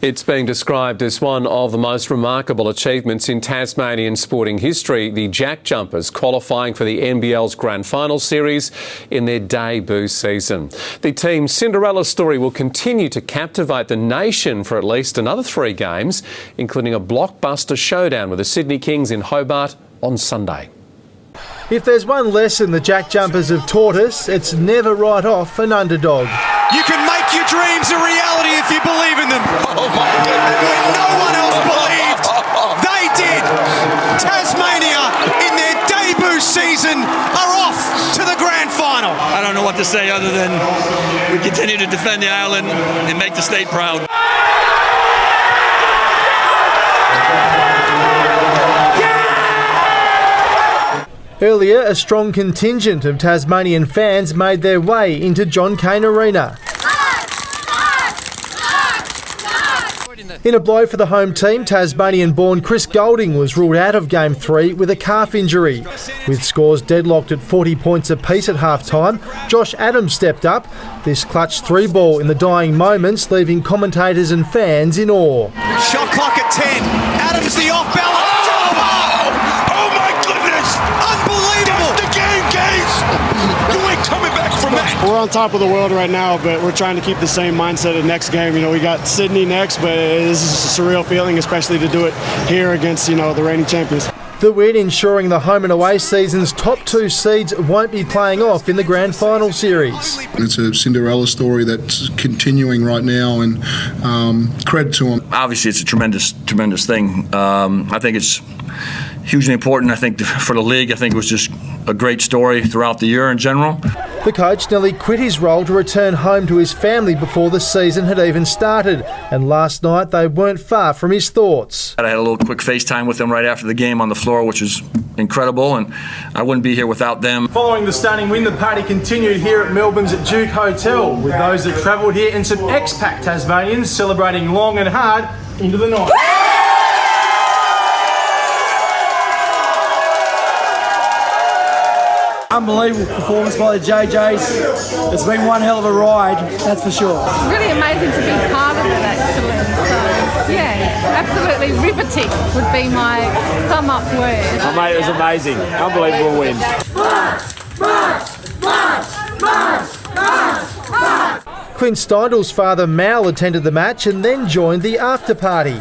It's being described as one of the most remarkable achievements in Tasmanian sporting history. The JackJumpers qualifying for the NBL's Grand Final Series in their debut season. The team's Cinderella story will continue to captivate the nation for at least another 3 games, including a blockbuster showdown with the Sydney Kings in Hobart on Sunday. If there's one lesson the JackJumpers have taught us, it's never write off an underdog. You can make your dreams a reality if you believe in them. Oh my goodness. When no one else believed, they did. Tasmania, in their debut season, are off to the grand final. I don't know what to say other than we continue to defend the island and make the state proud. Earlier, a strong contingent of Tasmanian fans made their way into John Cain Arena. In a blow for the home team, Tasmanian-born Chris Goulding was ruled out of Game 3 with a calf injury. With scores deadlocked at 40 points apiece at half-time, Josh Adams stepped up. This clutch 3-ball in the dying moments, leaving commentators and fans in awe. Shot clock at 10. Adams the off-balance. Oh my goodness! Unbelievable! The game, guys! You ain't coming back from that! We're on top of the world right now, but we're trying to keep the same mindset of next game. You know, we got Sydney next, but this is a surreal feeling, especially to do it here against, the reigning champions. The win ensuring the home and away season's top 2 seeds won't be playing off in the Grand Final Series. It's a Cinderella story that's continuing right now, and credit to them. Obviously, it's a tremendous thing. I think it's hugely important. I think for the league, I think it was just a great story throughout the year in general. The coach nearly quit his role to return home to his family before the season had even started, and last night they weren't far from his thoughts. I had a little quick FaceTime with them right after the game on the floor, which was incredible, and I wouldn't be here without them. Following the stunning win, the party continued here at Melbourne's Duke Hotel, with those that travelled here and some expat Tasmanians celebrating long and hard into the night. Unbelievable performance by the JJs. It's been one hell of a ride, that's for sure. It's really amazing to be part of it, actually. So, yeah, absolutely riveting would be my sum-up word. Oh, mate, it was amazing. Unbelievable win. Clint Steindel's father Mal attended the match and then joined the after-party.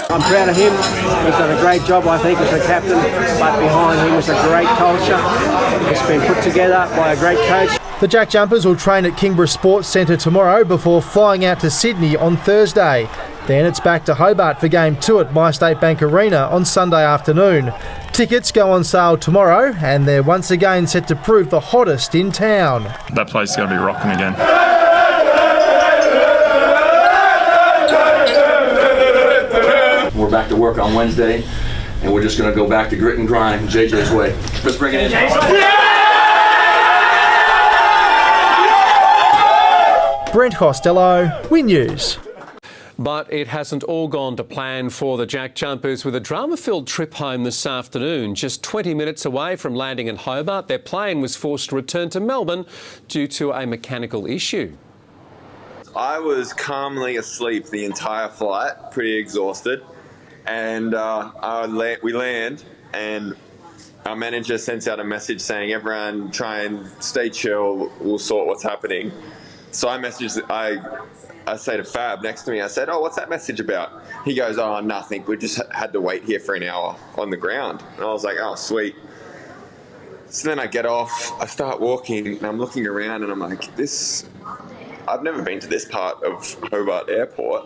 I'm proud of him. He's done a great job, I think, as a captain, but behind him was a great culture. It's been put together by a great coach. The JackJumpers will train at Kingborough Sports Centre tomorrow before flying out to Sydney on Thursday. Then it's back to Hobart for Game 2 at MyState Bank Arena on Sunday afternoon. Tickets go on sale tomorrow, and they're once again set to prove the hottest in town. That place is going to be rocking again. We're back to work on Wednesday, and we're just going to go back to grit and grind JJ's way. Let's bring it in. Brent Costello, Win News. But it hasn't all gone to plan for the JackJumpers with a drama-filled trip home this afternoon. Just 20 minutes away from landing in Hobart, their plane was forced to return to Melbourne due to a mechanical issue. I was calmly asleep the entire flight, pretty exhausted. And we land, and our manager sends out a message saying, everyone try and stay chill, we'll sort what's happening. So I say to Fab next to me, I said, oh, what's that message about? He goes, oh, nothing, we just had to wait here for an hour on the ground. And I was like, oh, sweet. So then I get off, I start walking, and I'm looking around, and I'm like, I've never been to this part of Hobart Airport.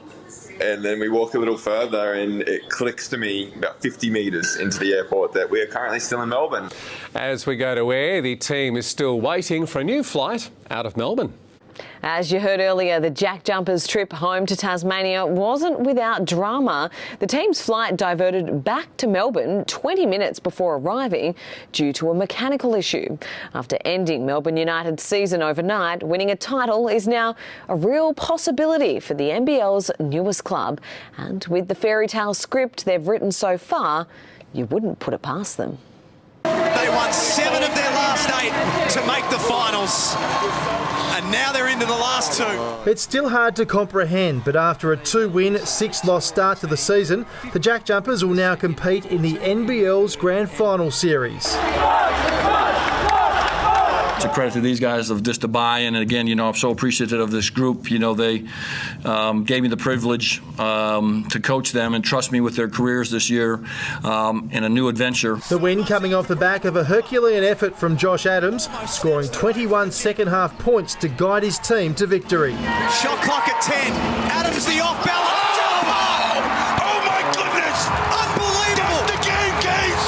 And then we walk a little further and it clicks to me about 50 metres into the airport that we're currently still in Melbourne. As we go to air, the team is still waiting for a new flight out of Melbourne. As you heard earlier, the JackJumpers' trip home to Tasmania wasn't without drama. The team's flight diverted back to Melbourne 20 minutes before arriving due to a mechanical issue. After ending Melbourne United's season overnight, winning a title is now a real possibility for the NBL's newest club. And with the fairy tale script they've written so far, you wouldn't put it past them. They won 7 of their last 8 to make the finals. And now they're into the last 2. It's still hard to comprehend, but after a 2-win, 6-loss start to the season, the JackJumpers will now compete in the NBL's Grand Final Series. It's a credit to these guys of just to buy in, and again, I'm so appreciative of this group. They gave me the privilege to coach them and trust me with their careers this year in a new adventure. The win coming off the back of a Herculean effort from Josh Adams, scoring 21 second-half points to guide his team to victory. Shot clock at 10. Adams the off-balance. Oh my goodness! Unbelievable! That's the game, guys!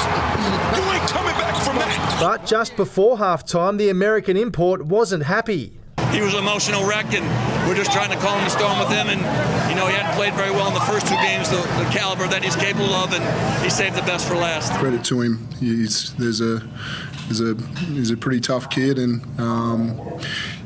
You ain't coming back from that! But just before half-time, the American import wasn't happy. He was an emotional wreck, and we're just trying to calm the storm with him. And he hadn't played very well in the first 2 games, the caliber that he's capable of, and he saved the best for last. Credit to him. He's a pretty tough kid, and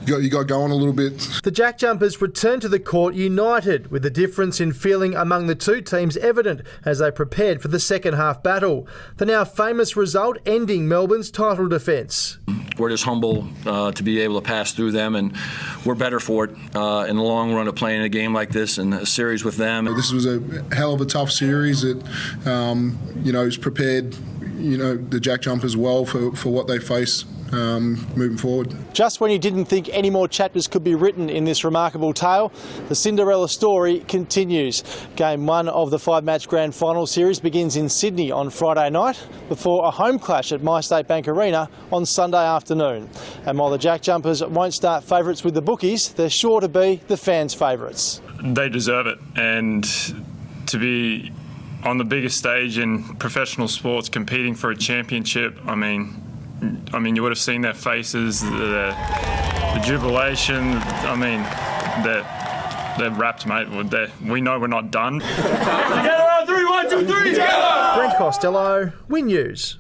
you got going a little bit. The JackJumpers returned to the court united, with the difference in feeling among the two teams evident as they prepared for the second-half battle. The now famous result ending Melbourne's title defence. We're just humble to be able to pass through them, and we're better for it in the long run of playing a game like this and a series with them. This was a hell of a tough series. It, has prepared, the JackJumpers well for what they face moving forward. Just when you didn't think any more chapters could be written in this remarkable tale, the Cinderella story continues. Game 1 of the 5-match Grand Final Series begins in Sydney on Friday night before a home clash at MyState Bank Arena on Sunday afternoon. And while the JackJumpers won't start favourites with the bookies, they're sure to be the fans' favourites. They deserve it, and to be on the biggest stage in professional sports competing for a championship, I mean, you would have seen their faces, the jubilation. I mean, they're wrapped, mate. We know we're not done. Together on 3, 1, 2, 3. Together! Brent Costello, Win News.